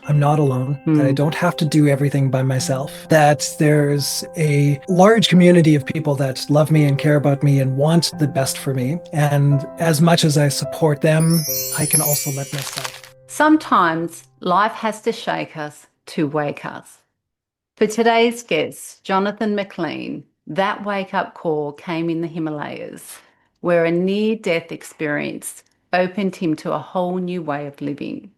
I'm not alone, that I Mm. don't have to do everything by myself, that there's a large community of people that love me and care about me and want the best for me. And as much as I support them, I can also let myself. Sometimes life has to shake us to wake us. For today's guest, Jonathan McLean, that wake up call came in the Himalayas, where a near death experience opened him to a whole new way of living.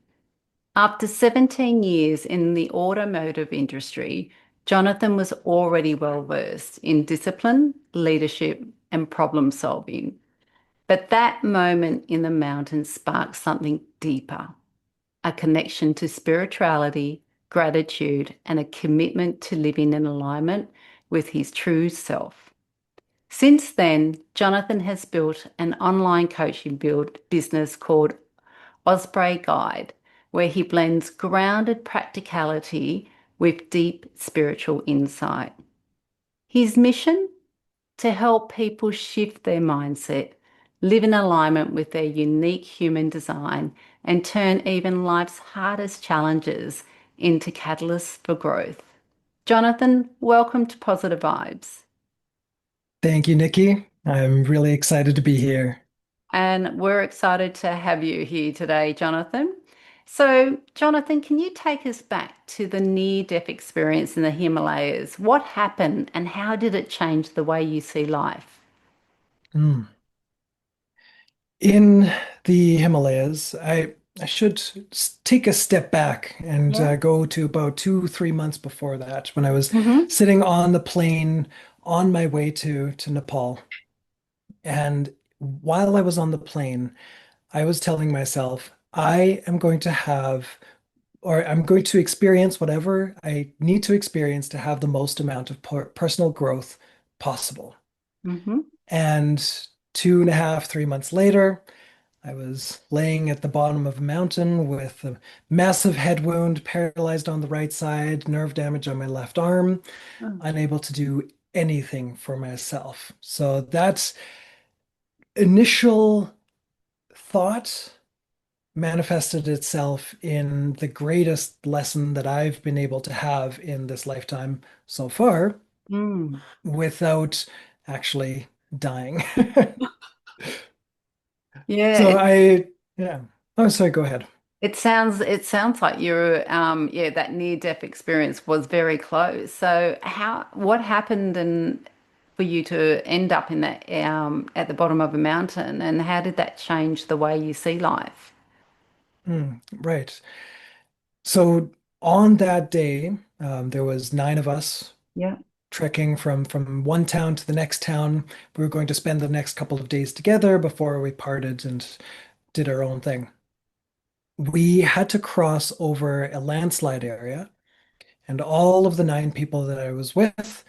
After 17 years in the automotive industry, Jonathan was already well versed in discipline, leadership, and problem solving. But that moment in the mountains sparked something deeper, a connection to spirituality, gratitude, and a commitment to living in alignment with his true self. Since then, Jonathan has built an online coaching business called Osprey Guide, where he blends grounded practicality with deep spiritual insight. His mission? To help people shift their mindset, live in alignment with their unique human design, and turn even life's hardest challenges into catalysts for growth. Jonathan, welcome to Positive Vibes. Thank you, Nikki. I'm really excited to be here. And we're excited to have you here today, Jonathan. So, Jonathan, can you take us back to the near-death experience in the Himalayas? What happened and how did it change the way you see life? Mm. In the Himalayas, I should take a step back and Yeah. go to about 2, 3 months before that, when I was Mm-hmm. sitting on the plane on my way to Nepal. And while I was on the plane, I was telling myself, I am going to have, or I'm going to experience whatever I need to experience to have the most amount of personal growth possible. Mm-hmm. And 2.5, 3 months later, I was laying at the bottom of a mountain with a massive head wound, paralyzed on the right side, nerve damage on my left arm, Oh. unable to do anything for myself. So that initial thought manifested itself in the greatest lesson that I've been able to have in this lifetime so far Mm. without actually dying. Yeah, So I, yeah. Oh, sorry, go ahead. it sounds like your yeah, that near death experience was very close. So what happened and for you to end up in that at the bottom of a mountain, and how did that change the way you see life? Right. So on that day, there was 9 of us Yeah. trekking from one town to the next town. We were going to spend the next couple of days together before we parted and did our own thing. We had to cross over a landslide area, and all of the 9 people that I was with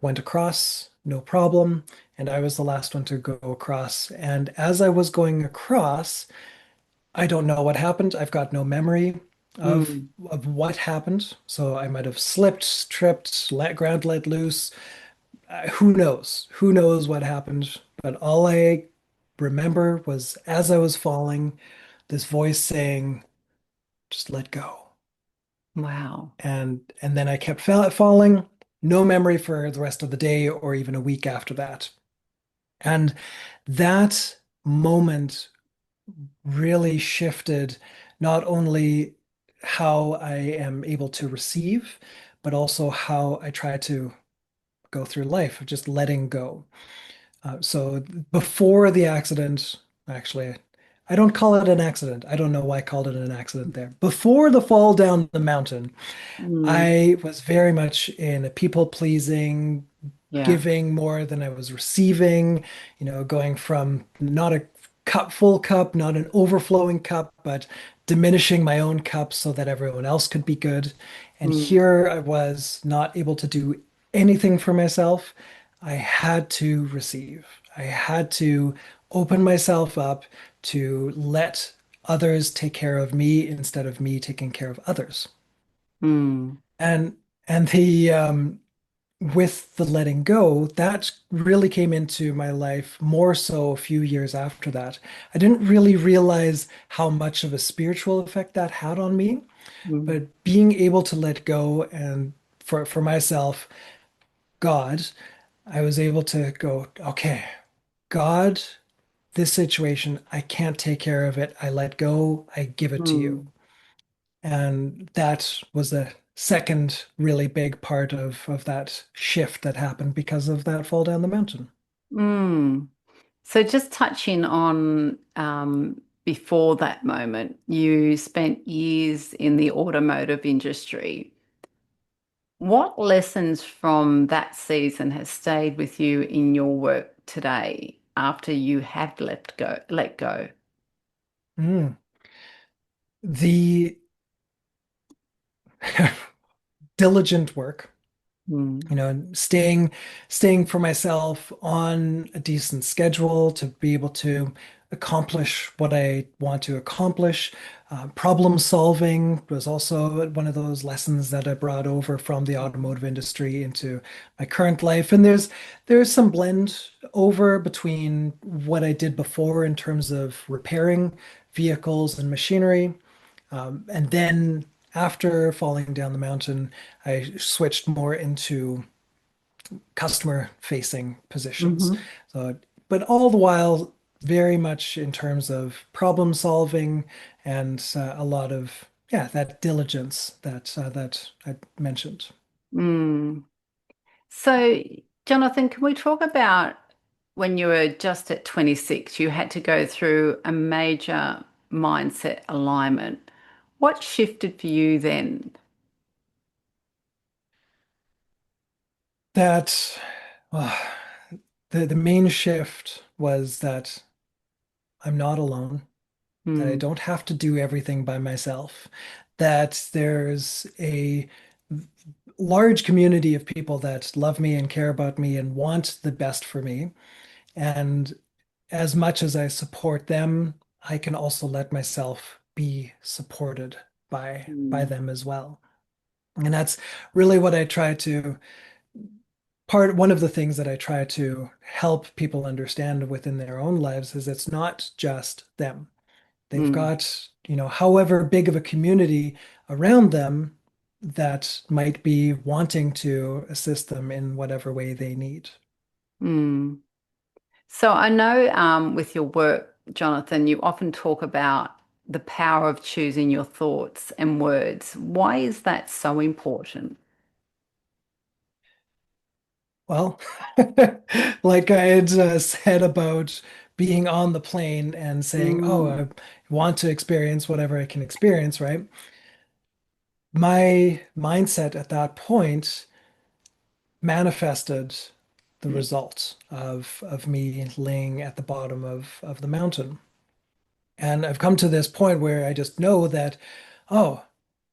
went across, no problem. And I was the last one to go across. And as I was going across, I don't know what happened. I've got no memory of Mm. of what happened. So I might have slipped, tripped, let ground let loose. Who knows? Who knows what happened? But all I remember was as I was falling, this voice saying, "Just let go." Wow. And then I kept falling. No memory for the rest of the day or even a week after that. And that moment really shifted not only how I am able to receive, but also how I try to go through life, of just letting go. So before the accident, actually, I don't call it an accident. I don't know why I called it an accident there. Before the fall down the mountain, Mm. I was very much in a people pleasing, Yeah. giving more than I was receiving, going from not a full cup, not an overflowing cup, but diminishing my own cup so that everyone else could be good. And Mm. here I was not able to do anything for myself. I had to receive. I had to open myself up to let others take care of me instead of me taking care of others. Mm. And and the with the letting go, that really came into my life more so a few years after that. I didn't really realize how much of a spiritual effect that had on me Mm, But being able to let go and for myself, God, I was able to go, okay, God, this situation, I can't take care of it. I let go, I give it to you. mm, And that was the second really big part of that shift that happened because of that fall down the mountain. mm. So just touching on before that moment, you spent years in the automotive industry. What lessons from that season has stayed with you in your work today after you have let go? Mm. The diligent work, Mm, staying for myself on a decent schedule to be able to accomplish what I want to accomplish. Problem solving was also one of those lessons that I brought over from the automotive industry into my current life. And there's some blend over between what I did before in terms of repairing vehicles and machinery. And then after falling down the mountain, I switched more into customer facing positions. hmm So, but all the while, very much in terms of problem solving and a lot of, yeah, that diligence that I mentioned. mm. So, Jonathan, can we talk about when you were just at 26, you had to go through a major mindset alignment. What shifted for you then? That uh, the main shift was that I'm not alone, that I Mm, don't have to do everything by myself, that there's a large community of people that love me and care about me and want the best for me. And as much as I support them, I can also let myself be supported by mm, them as well. And that's really what I try to one of the things that I try to help people understand within their own lives is it's not just them. They've mm, got, however big of a community around them that might be wanting to assist them in whatever way they need. mm. So I know with your work, Jonathan, you often talk about the power of choosing your thoughts and words. Why is that so important? Well, like I had said about being on the plane and saying, oh, Mm, I want to experience whatever I can experience, right? My mindset at that point manifested the yeah. result of me laying at the bottom of the mountain. And I've come to this point where I just know that, oh,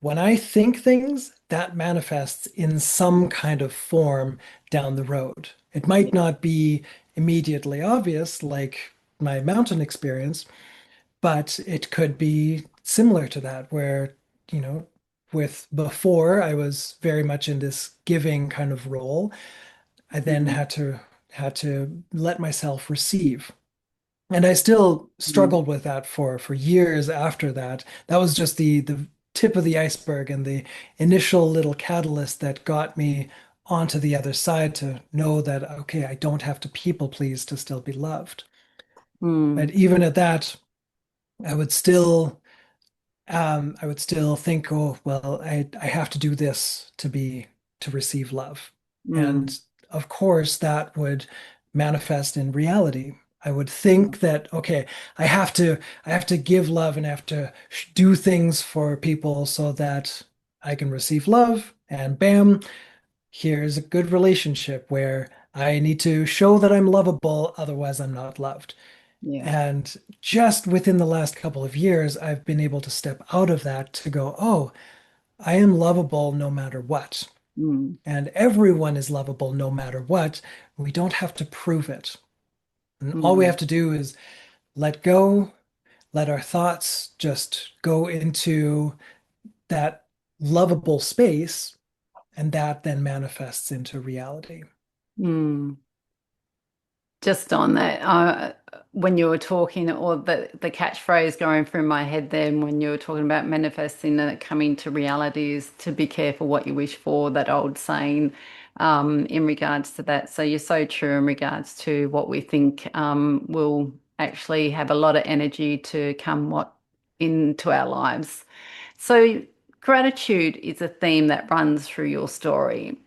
when I think things, that manifests in some kind of form down the road. It might Yeah. not be immediately obvious, like my mountain experience, but it could be similar to that, where, you know, with before I was very much in this giving kind of role. I then Mm, had to let myself receive. And I still mm, struggled with that for years after that. That was just the tip of the iceberg and the initial little catalyst that got me onto the other side to know that, okay, I don't have to people please to still be loved. But mm, even at that, I would still I would still think, oh, well, I have to do this to receive love. mm, And of course, that would manifest in reality. I would think that, okay, I have to give love and I have to do things for people so that I can receive love. And bam, here's a good relationship where I need to show that I'm lovable, otherwise I'm not loved. yeah. And just within the last couple of years, I've been able to step out of that to go, oh, I am lovable no matter what. Mm, And everyone is lovable no matter what. We don't have to prove it. And all we mm, have to do is let go, let our thoughts just go into that lovable space, and that then manifests into reality. mm. Just on that, when you were talking, or the catchphrase going through my head then when you were talking about manifesting and it coming to reality is to be careful what you wish for, that old saying, in regards to that. So you're so true in regards to what we think will actually have a lot of energy to come what into our lives. So gratitude is a theme that runs through your story.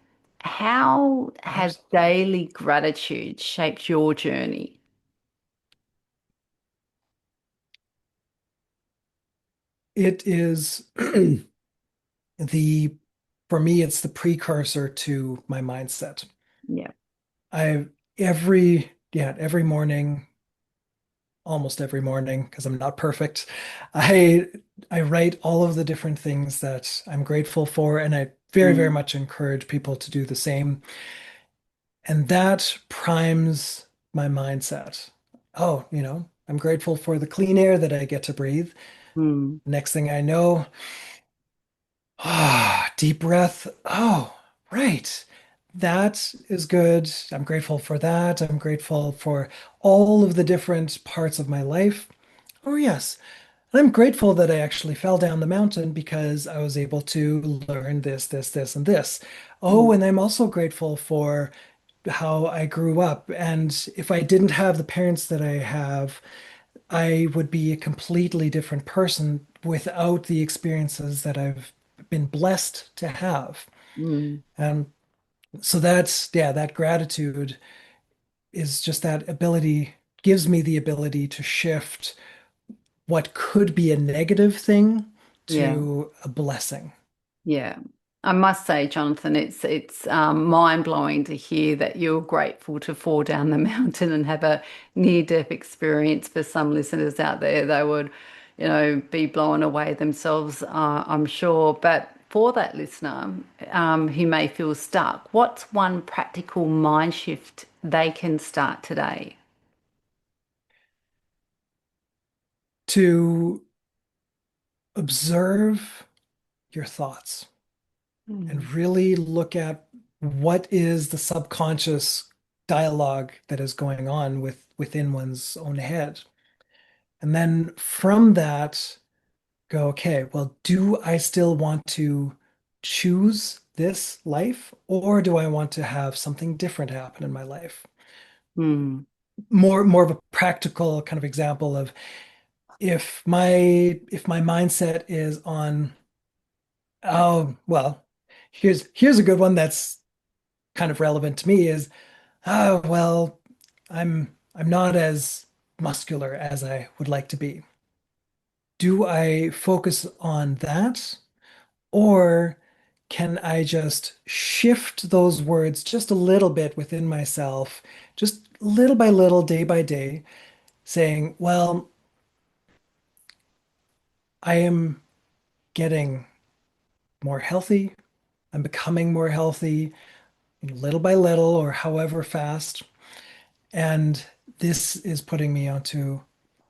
How has Absolutely. daily gratitude shaped your journey? It is the, for me, it's the precursor to my mindset. Yeah. I every morning, almost every morning, because I'm not perfect, I I write all of the different things that I'm grateful for, and I very, very Mm, much encourage people to do the same. And that primes my mindset. Oh, I'm grateful for the clean air that I get to breathe. mm, Next thing I know, deep breath. Oh, right. That is good. I'm grateful for that. I'm grateful for all of the different parts of my life. Oh, yes. And I'm grateful that I actually fell down the mountain because I was able to learn this, this, this, and this. Oh, mm, and I'm also grateful for how I grew up. And if I didn't have the parents that I have, I would be a completely different person without the experiences that I've been blessed to have. mm. And so that's, yeah, that gratitude is just that ability, gives me the ability to shift what could be a negative thing Yeah. to a blessing. Yeah. I must say, Jonathan, it's mind-blowing to hear that you're grateful to fall down the mountain and have a near-death experience. For some listeners out there, they would, be blown away themselves, I'm sure. But for that listener, who may feel stuck, what's one practical mind shift they can start today? To observe your thoughts and Mm, really look at what is the subconscious dialogue that is going on within one's own head. And then from that, go, okay, well, do I still want to choose this life, or do I want to have something different happen in my life? mm, More of a practical kind of example of if my mindset is on, oh, well, here's a good one that's kind of relevant to me is, oh, well, I'm not as muscular as I would like to be. Do I focus on that, or can I just shift those words just a little bit within myself, just little by little, day by day, saying, well, I am getting more healthy. I'm becoming more healthy little by little or however fast. And this is putting me onto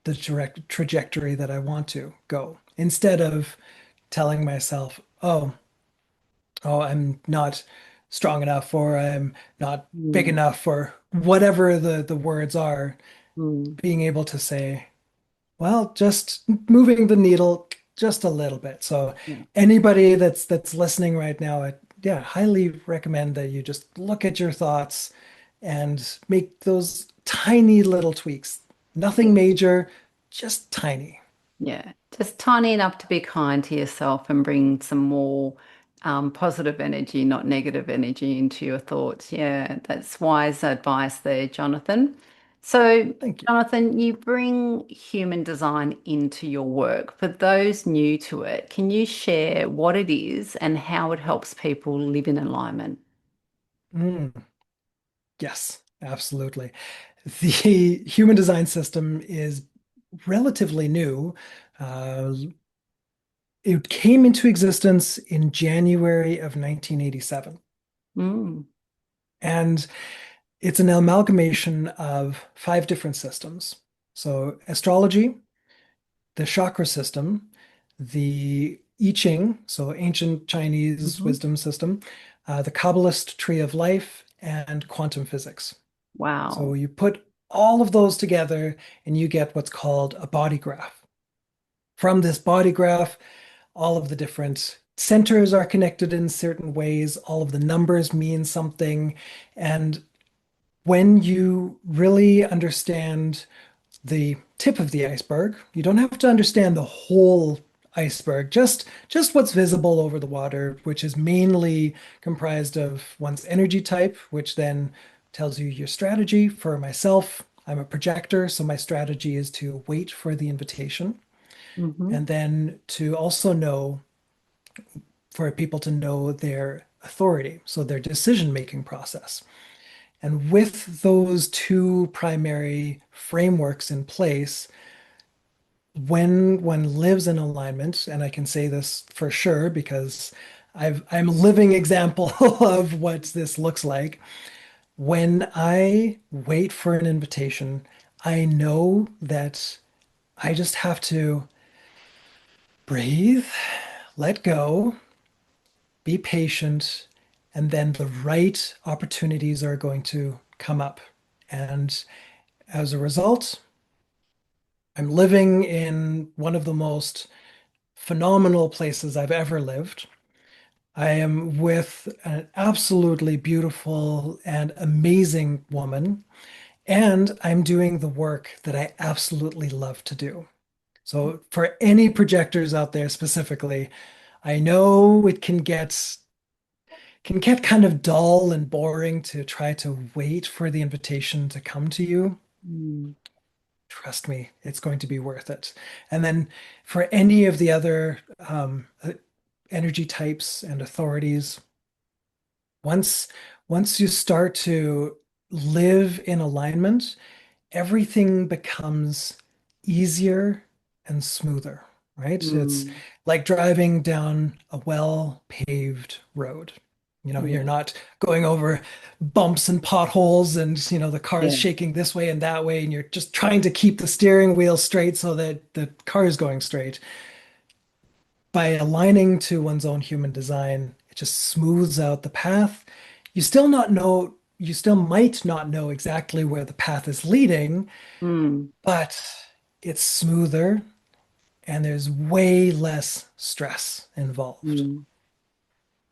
the direct trajectory that I want to go. Instead of telling myself, oh, I'm not strong enough or I'm not big mm, enough or whatever the words are, mm. being able to say, well, just moving the needle just a little bit. So Yeah. anybody that's listening right now, yeah, highly recommend that you just look at your thoughts and make those tiny little tweaks. Nothing major, just tiny. Yeah, just tiny enough to be kind to yourself and bring some more positive energy, not negative energy into your thoughts. Yeah, that's wise advice there, Jonathan. So, Thank you. Jonathan, you bring human design into your work. For those new to it, can you share what it is and how it helps people live in alignment? Mm, yes, absolutely. The human design system is relatively new. Uh, it came into existence in January of 1987. Mm, And it's an amalgamation of five different systems. So, astrology, the chakra system, the I Ching, so ancient Chinese hmm. wisdom system, the Kabbalist tree of life, and quantum physics. So Wow. you put all of those together, and you get what's called a body graph. From this body graph, all of the different centers are connected in certain ways, all of the numbers mean something. And when you really understand the tip of the iceberg, you don't have to understand the whole iceberg, just what's visible over the water, which is mainly comprised of one's energy type, which then tells you your strategy. For myself, I'm a projector, so my strategy is to wait for the invitation, Hmm. and then to also know for people to know their authority, so their decision-making process. And with those two primary frameworks in place, when one lives in alignment, and I can say this for sure because I'm a living example of what this looks like. When I wait for an invitation, I know that I just have to breathe, let go, be patient, and then the right opportunities are going to come up. And as a result, I'm living in one of the most phenomenal places I've ever lived. I am with an absolutely beautiful and amazing woman, and I'm doing the work that I absolutely love to do. So, for any projectors out there specifically, I know it can get kind of dull and boring to try to wait for the invitation to come to you. Mm. Trust me, it's going to be worth it. And then for any of the other energy types and authorities, once once you start to live in alignment, everything becomes easier and smoother, right? It's Mm. like driving down a well-paved road. You're Yeah. not going over bumps and potholes and, the car is Yeah. shaking this way and that way, and you're just trying to keep the steering wheel straight so that the car is going straight. By aligning to one's own human design, it just smooths out the path. You still might not know exactly where the path is leading, Mm. but it's smoother and there's way less stress involved. Mm.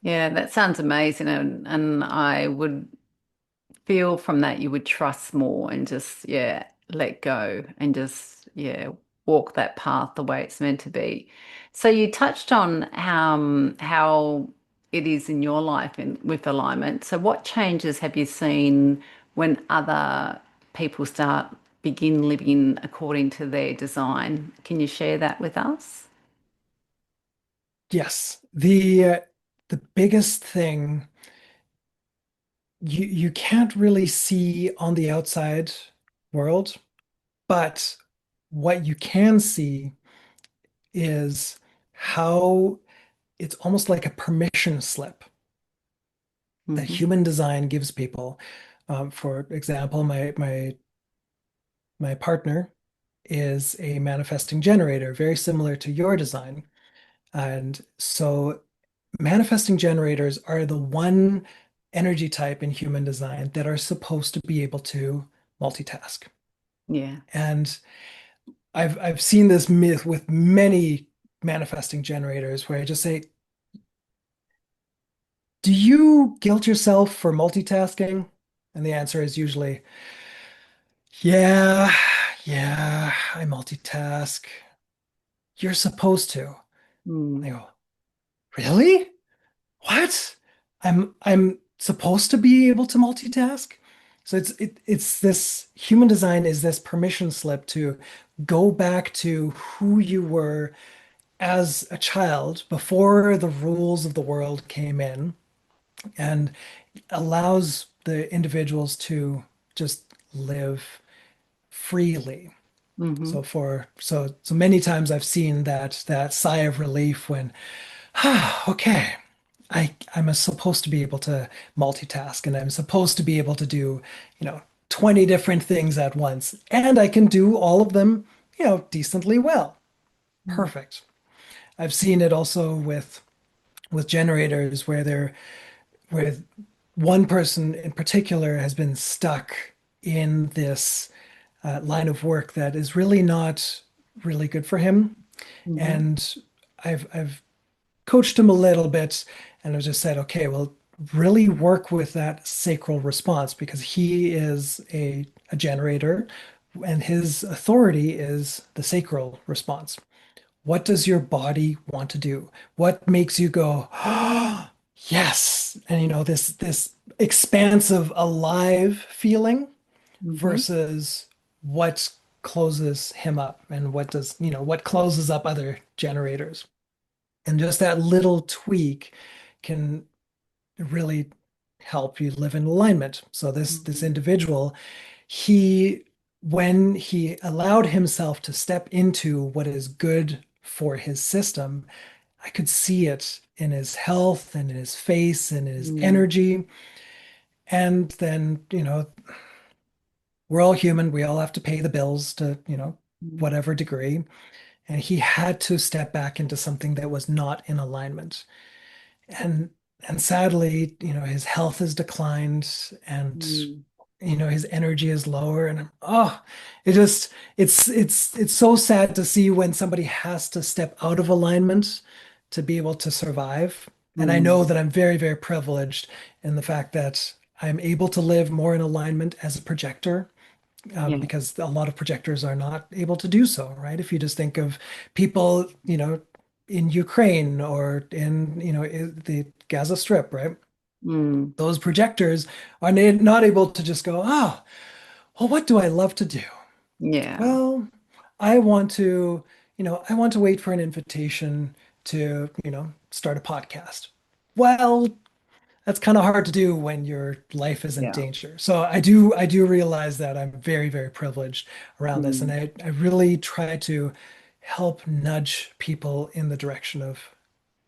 Yeah, that sounds amazing. And I would feel from that you would trust more and just, yeah, let go and just, yeah, walk that path the way it's meant to be. So you touched on how it is in your life in with alignment. So what changes have you seen when other people begin living according to their design? Can you share that with us? Yes, the biggest thing you can't really see on the outside world, but what you can see is how it's almost like a permission slip that Hmm. human design gives people. For example, my partner is a manifesting generator, very similar to your design. And so manifesting generators are the one energy type in human design that are supposed to be able to multitask. Yeah. And I've seen this myth with many manifesting generators where I just say, do you guilt yourself for multitasking? And the answer is usually, yeah, yeah, I multitask. You're supposed to. I Mm. go, really? What? I'm supposed to be able to multitask? So it's this human design is this permission slip to go back to who you were as a child before the rules of the world came in, and allows the individuals to just live freely. Hmm. So many times I've seen that sigh of relief when, okay, I'm supposed to be able to multitask, and I'm supposed to be able to do, 20 different things at once, and I can do all of them, decently well. Perfect. I've seen it also with generators where one person in particular has been stuck in this. line of work that is really not really good for him. Hmm. And I've coached him a little bit, and I just said, okay, well, really work with that sacral response because he is a generator, and his authority is the sacral response. What does your body want to do? What makes you go, oh, yes? And this expansive, alive feeling Hmm. versus what closes him up and what closes up other generators. And just that little tweak can really help you live in alignment. So this Hmm. individual, he when he allowed himself to step into what is good for his system, I could see it in his health and in his face and in his Mm. energy. And then, we're all human. We all have to pay the bills to, whatever degree. And he had to step back into something that was not in alignment. And and sadly, his health has declined and Mm. his energy is lower. And it just it's so sad to see when somebody has to step out of alignment to be able to survive. And I know Mm. that I'm very, very privileged in the fact that I'm able to live more in alignment as a projector, Yeah. because a lot of projectors are not able to do so, right? If you just think of people, in Ukraine or in, the Gaza Strip, right? Mm. Those projectors are not able to just go, well, what do I love to do? Yeah. Well, I want to, I want to wait for an invitation to, start a podcast. Well, that's kind of hard to do when your life is in Yeah. danger. So I do realize that I'm very, very privileged around this. And Mm. I really try to help nudge people in the direction of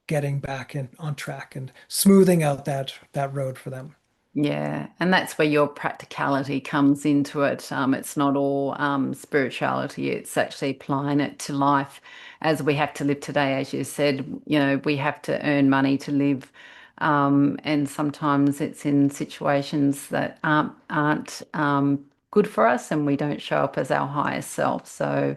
getting back in on track and smoothing out that road for them. Yeah, and that's where your practicality comes into it. It's not all spirituality, it's actually applying it to life as we have to live today. As you said, we have to earn money to live. And sometimes it's in situations that aren't good for us and we don't show up as our highest self. So,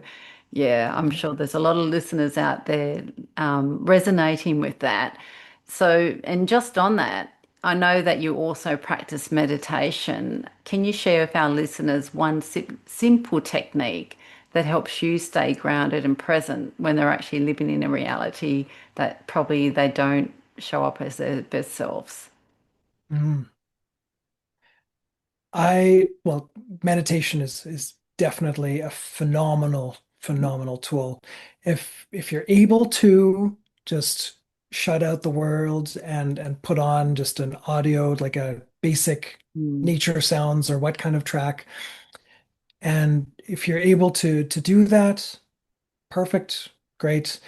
yeah, I'm Yeah. sure there's a lot of listeners out there resonating with that. So, and just on that, I know that you also practice meditation. Can you share with our listeners one simple technique that helps you stay grounded and present when they're actually living in a reality that probably they don't show up as their best selves? Mm. Well, meditation is definitely a phenomenal, phenomenal tool. If you're able to just shut out the world and put on just an audio, like a basic Mm. nature sounds or what kind of track, and if you're able to do that, perfect, great.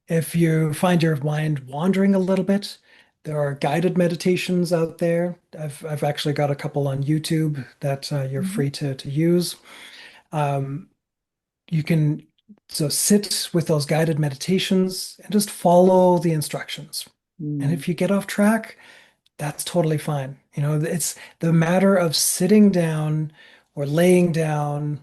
If you find your mind wandering a little bit, there are guided meditations out there. I've actually got a couple on YouTube that you're Mhm. free to use. Um, you can so sit with those guided meditations and just follow the instructions. And Mm. if you get off track, that's totally fine. It's the matter of sitting down or laying down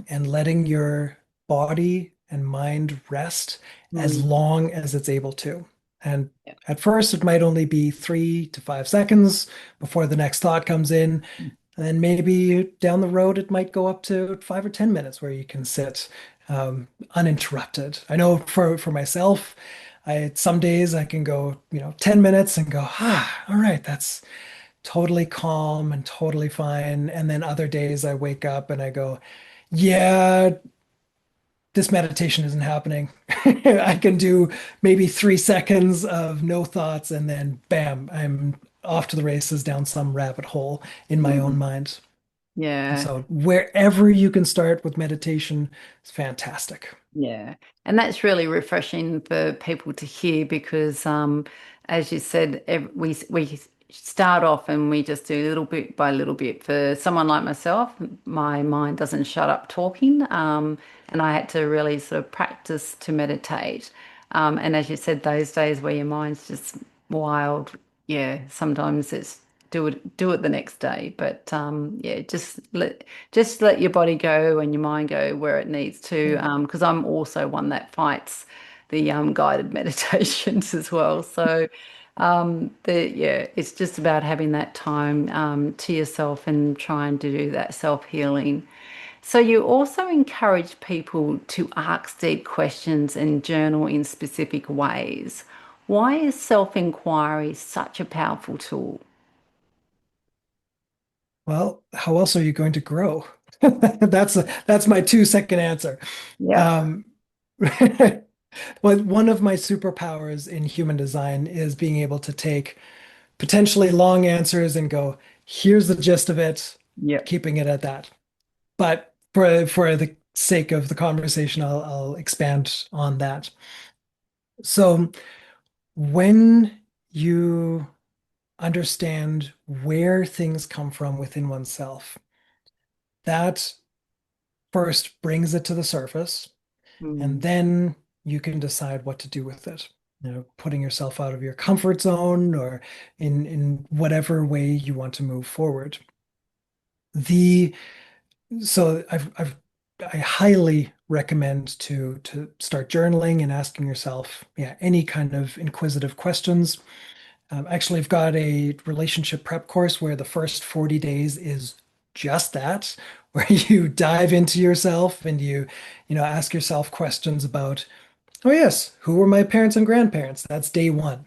and letting your body and mind rest as Mm. long as it's able to. And Yeah. at first, it might only be 3 to 5 seconds before the next thought comes in. And then maybe down the road, it might go up to 5 or 10 minutes where you can sit uninterrupted. I know for myself, some days I can go, 10 minutes and go, all right, that's totally calm and totally fine. And then other days I wake up and I go, yeah, this meditation isn't happening. I can do maybe 3 seconds of no thoughts and then bam, I'm off to the races down some rabbit hole in my own Mm. mind. Yeah. So wherever you can start with meditation is fantastic. Yeah, and that's really refreshing for people to hear because, as you said, we start off and we just do little bit by little bit. For someone like myself, my mind doesn't shut up talking, and I had to really sort of practice to meditate. And as you said, those days where your mind's just wild, yeah, sometimes it's do it the next day. But yeah, just let your body go and your mind go where it needs to. Yeah. Because I'm also one that fights the guided meditations as well. So yeah, it's just about having that time to yourself and trying to do that self-healing. So you also encourage people to ask deep questions and journal in specific ways. Why is self-inquiry such a powerful tool? Well, how else are you going to grow? That's my 2 second answer. Yeah. Um, well, one of my superpowers in human design is being able to take potentially long answers and go, here's the gist of it, Yep. keeping it at that. But for the sake of the conversation, I'll expand on that. So when you understand where things come from within oneself, that first brings it to the surface, and Mm, then you can decide what to do with it. Putting yourself out of your comfort zone or in whatever way you want to move forward. The so I highly recommend to start journaling and asking yourself, yeah, any kind of inquisitive questions. Actually, I've got a relationship prep course where the first 40 days is just that, where you dive into yourself and you ask yourself questions about, oh yes, who were my parents and grandparents? That's day one.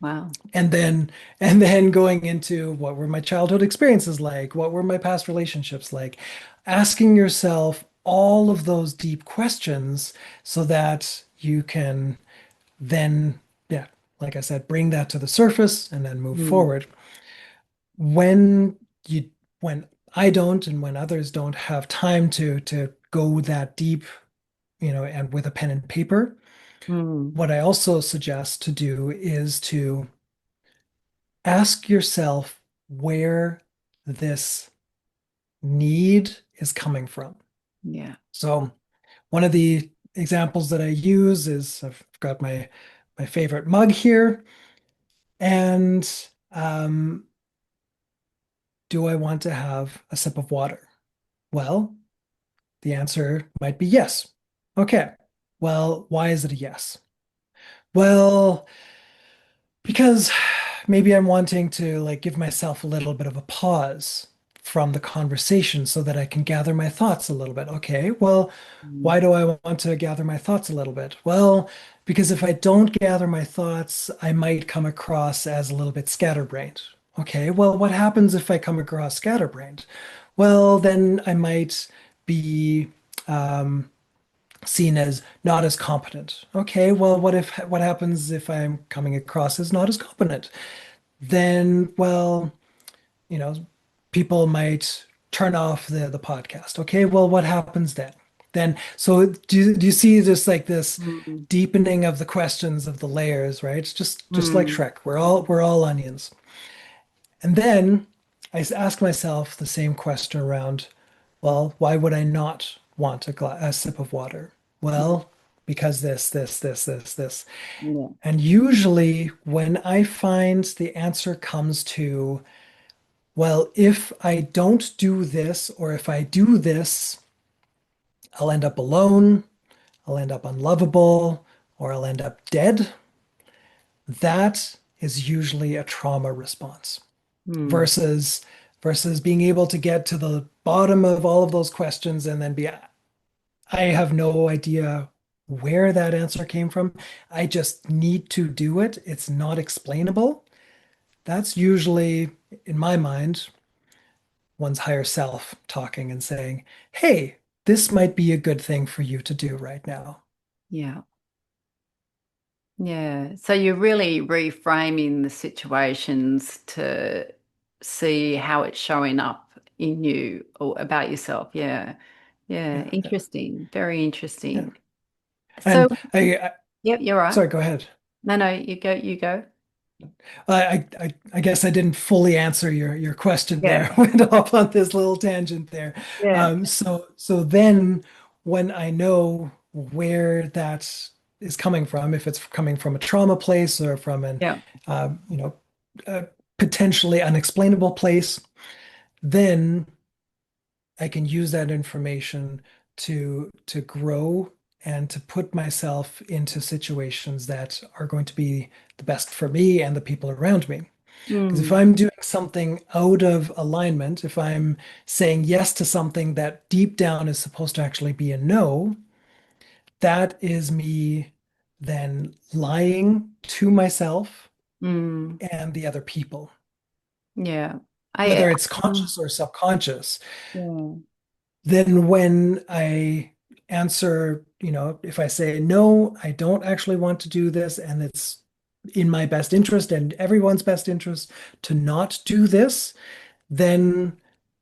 wow. And then going into what were my childhood experiences like? What were my past relationships like? Asking yourself all of those deep questions so that you can then, yeah, like I said, bring that to the surface and then move Mm, forward. When you when I don't and when others don't have time to go that deep, and with a pen and paper, mm, what I also suggest to do is to ask yourself where this need is coming from. yeah. So one of the examples that I use is I've got my favorite mug here, and um, do I want to have a sip of water? Well, the answer might be yes. Okay. Well, why is it a yes? Well, because maybe I'm wanting to like give myself a little bit of a pause from the conversation so that I can gather my thoughts a little bit. Okay, well, why Mm, do I want to gather my thoughts a little bit? Well, because if I don't gather my thoughts, I might come across as a little bit scatterbrained. Okay, well, what happens if I come across scatterbrained? Well, then I might be um, seen as not as competent. Okay, well, what happens if I'm coming across as not as competent? Then, well, you know, people might turn off the podcast. Okay, well, what happens then? So do you see just like this mm, deepening of the questions of the layers, right? It's just like mm, Shrek. We're all onions. And then ask myself the same question around, well, why would I not want a sip of water? mm, Well, because this. yeah. And usually when I find the answer comes to, well, if I don't do this, or if I do this, I'll end up alone, I'll end up unlovable, or I'll end up dead. That is usually a trauma response Mm, versus being able to get to the bottom of all of those questions and then I have no idea where that answer came from. I just need to do it. It's not explainable. That's usually, in my mind, one's higher self talking and saying, hey, this might be a good thing for you to do right now. yeah. Yeah. So you're really reframing the situations to see how it's showing up in you or about yourself. Yeah. Yeah. Yeah, yeah, Interesting. Very yeah. interesting. So, And yep, you're right. sorry, go ahead. No, no, you go, you go. I guess I didn't fully answer your question Yeah. there. Went off on this little tangent there. Yeah. So then when I know where that is coming from, if it's coming from a trauma place or from an Yeah. um, you know, a potentially unexplainable place, then I can use that information to grow and to put myself into situations that are going to be the best for me and the people around me. Because if Mm, I'm doing something out of alignment, if I'm saying yes to something that deep down is supposed to actually be a no, that is me then lying to myself mm, and the other people, yeah. I whether it's um, conscious or subconscious. yeah. Then when I answer, if I say, no, I don't actually want to do this, and it's in my best interest and everyone's best interest to not do this, then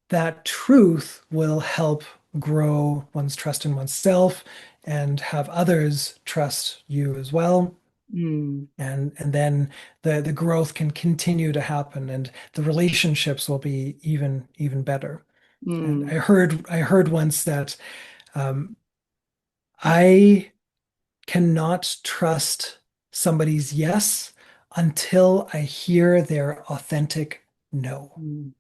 that truth will help grow one's trust in oneself and have others trust you as well. Mm, And then the growth can continue to happen and the relationships will be even better. And mm, I heard once that um, I cannot trust somebody's yes until I hear their authentic no. mm.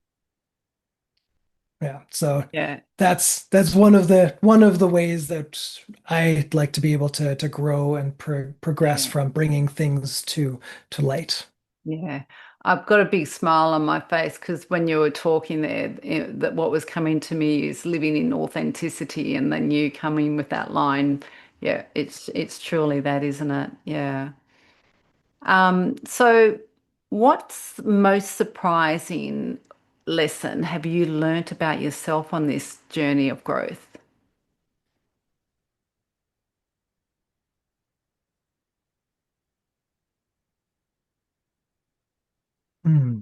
Yeah. So Yeah, that's one of the ways that I like to be able to grow and progress yeah, from bringing things to light. yeah. I've got a big smile on my face because when you were talking there, that what was coming to me is living in authenticity, and then you coming with that line. Yeah, it's truly that, isn't it? Yeah. So what's most surprising lesson have you learnt about yourself on this journey of growth? Hmm.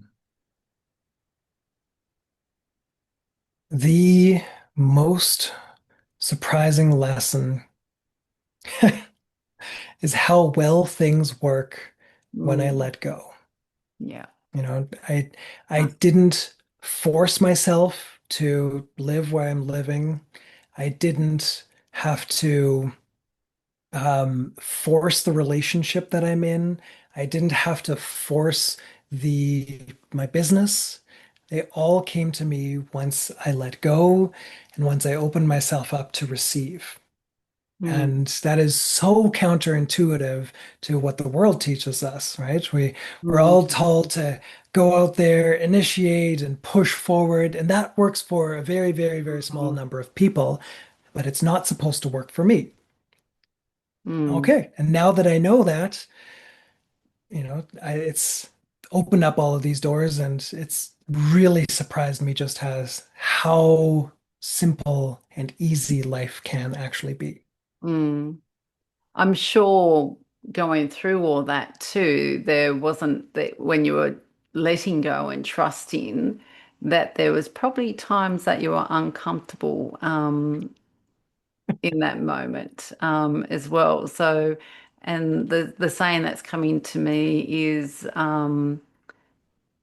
The most surprising lesson is how well things work when I Mm, let go. yeah. I didn't force myself to live where I'm living. I didn't have to force the relationship that I'm in. I didn't have to force the my business. They all came to me once I let go and once I opened myself up to receive. Mm, And that is so counterintuitive to what the world teaches us, right? We're all mm, told to go out there, initiate and push forward, and that works for a very, very, very small mm, number of people, but it's not supposed to work for me. mm, Okay, and now that I know that, it's opened up all of these doors, and it's really surprised me just as how simple and easy life can actually be. mm. I'm sure going through all that too, there wasn't that when you were letting go and trusting that there was probably times that you were uncomfortable in that moment as well. So, and the saying that's coming to me is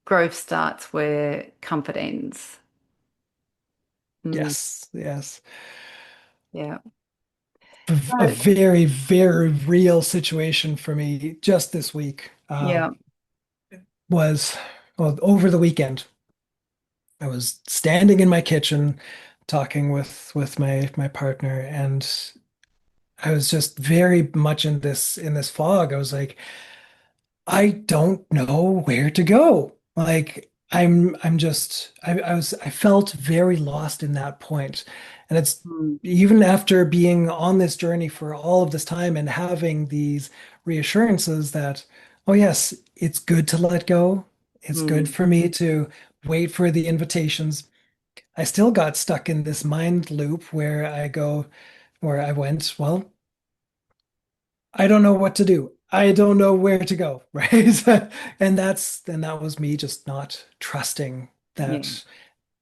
growth starts where comfort ends. Mm, Yes, yes. yeah. A So, very, very real situation for me just this week yeah. was, well, over the weekend. I was standing in my kitchen talking with my partner, and I was just very much in this fog. I was like, I don't know where to go. Like I felt very lost in that point. And it's Mm, even after being on this journey for all of this time and having these reassurances that, oh yes, it's good to let go. It's good mm, for me to wait for the invitations. I still got stuck in this mind loop where I went, well, I don't know what to do. I don't know where to go, right? And that was me just not trusting yeah. that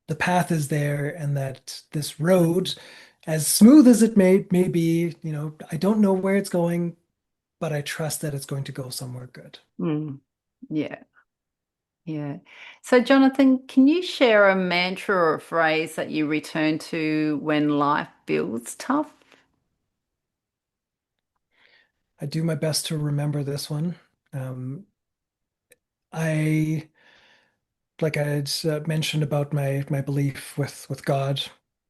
the path is there and that this road, as smooth as it may be, I don't know where it's going, but I trust that it's going to go somewhere good. Mm, yeah. Yeah. So, Jonathan, can you share a mantra or a phrase that you return to when life feels tough? I do my best to remember this one. I like I had mentioned about my belief with God.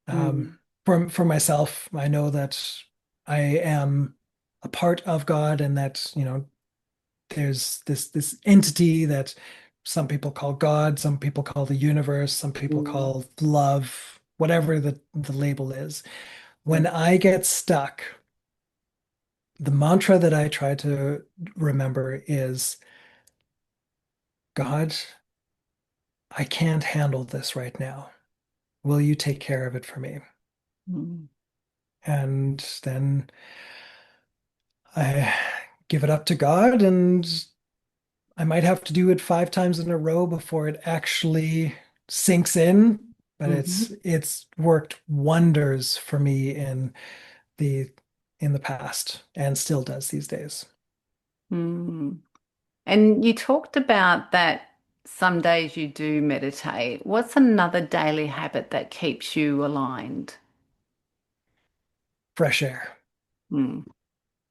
Um, Mm, for myself, I know that I am a part of God, and that there's this entity that some people call God, some people call the universe, some people mm, call love, whatever the label is. mm, When I get stuck, the mantra that I try to remember is, God, I can't handle this right now. Will you take care of it for me? mm, And then I give it up to God, and I might have to do it 5 times in a row before it actually sinks in. But mhm, it's worked wonders for me the in the past, and still does these days. mm. And you talked about that some days you do meditate. What's another daily habit that keeps you aligned? Fresh air. Mm,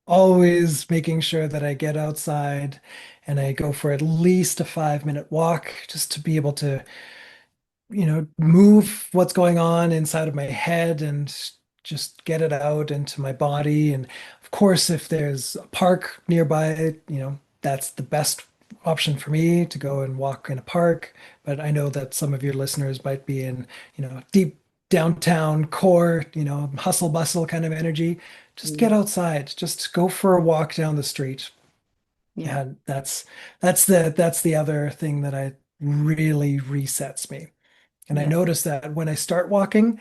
Always making sure that I get outside and I go for at least a 5-minute walk, just to be able to move what's going on inside of my head and just get it out into my body. And of course, if there's a park nearby, that's the best option for me, to go and walk in a park. But I know that some of your listeners might be in, deep downtown core, hustle bustle kind of energy. Just get mm. outside, just go for a walk down the street. Yeah, And that's the other thing that I really resets me. And I yeah. notice that when I start walking,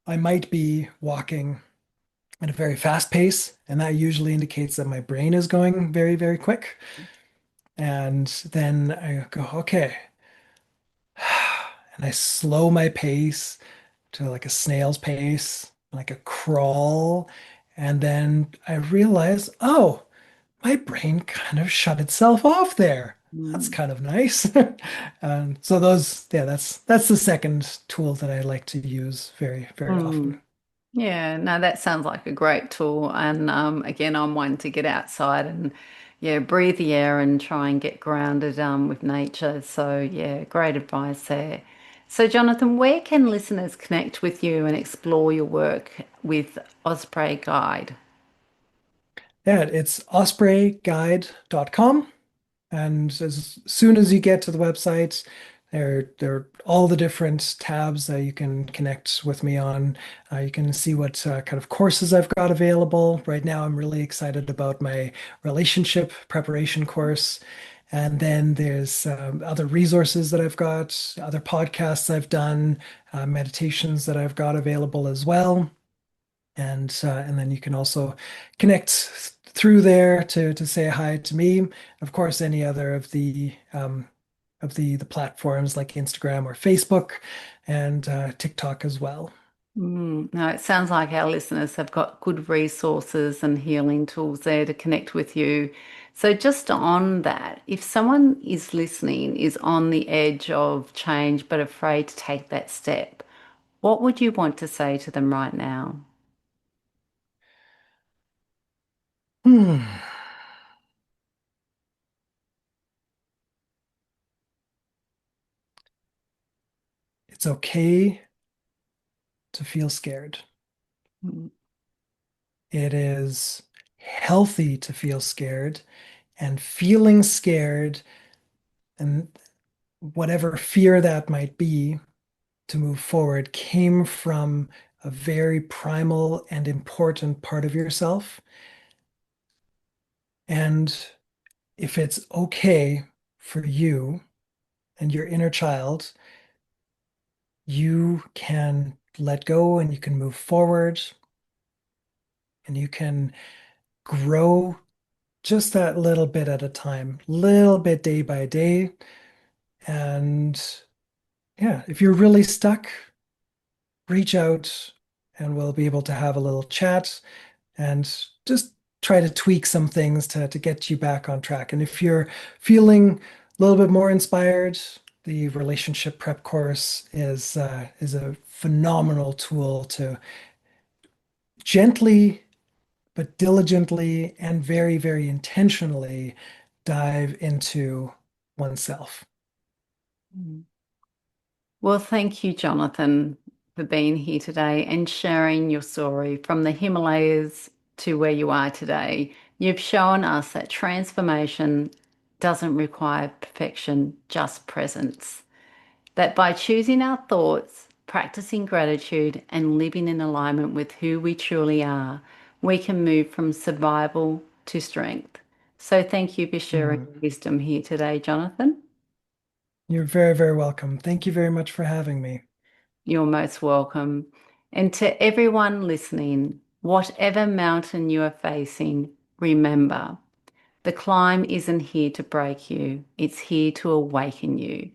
I might be walking at a very fast pace, and that usually indicates that my brain is going very, very quick. And then I go, okay. And I slow my pace to like a snail's pace, like a crawl. And then I realize, oh, my brain kind of shut itself off there. That's Mm, kind of nice. And so yeah, that's the second tool that I like to use very, very often. mm. Yeah, no, that sounds like a great tool. And again, I'm one to get outside and yeah, breathe the air and try and get grounded with nature. So yeah, great advice there. So Jonathan, where can listeners connect with you and explore your work with Osprey Guide? Yeah, it's ospreyguide.com. And as soon as you get to the website, there are all the different tabs that you can connect with me on. You can see what kind of courses I've got available. Right now, I'm really excited about my relationship preparation course. And then there's other resources that I've got, other podcasts I've done, meditations that I've got available as well. And then you can also connect through there to say hi to me. Of course, any other of the platforms like Instagram or Facebook, and TikTok as well. No, it sounds like our listeners have got good resources and healing tools there to connect with you. So, just on that, if someone is listening, is on the edge of change but afraid to take that step, what would you want to say to them right now? Hmm. It's okay to feel scared. Mm, It is healthy to feel scared, and feeling scared, and whatever fear that might be, to move forward came from a very primal and important part of yourself. And if it's okay for you and your inner child, you can let go and you can move forward and you can grow just that little bit at a time, little bit day by day. And yeah, if you're really stuck, reach out and we'll be able to have a little chat and just try to tweak some things to get you back on track. And if you're feeling a little bit more inspired, the relationship prep course is a phenomenal tool to gently but diligently and very, very intentionally dive into oneself. Mm. Well, thank you, Jonathan, for being here today and sharing your story from the Himalayas to where you are today. You've shown us that transformation doesn't require perfection, just presence. That by choosing our thoughts, practicing gratitude, and living in alignment with who we truly are, we can move from survival to strength. So, thank you for sharing Mm. your wisdom here today, Jonathan. You're very, very welcome. Thank you very much for having me. You're most welcome. And to everyone listening, whatever mountain you are facing, remember the climb isn't here to break you, it's here to awaken you.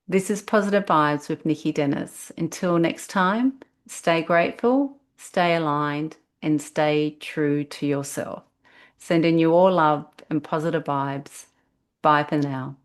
This is Positive Vibes with Nicki Dennis. Until next time, stay grateful, stay aligned, and stay true to yourself. Sending you all love and positive vibes. Bye for now.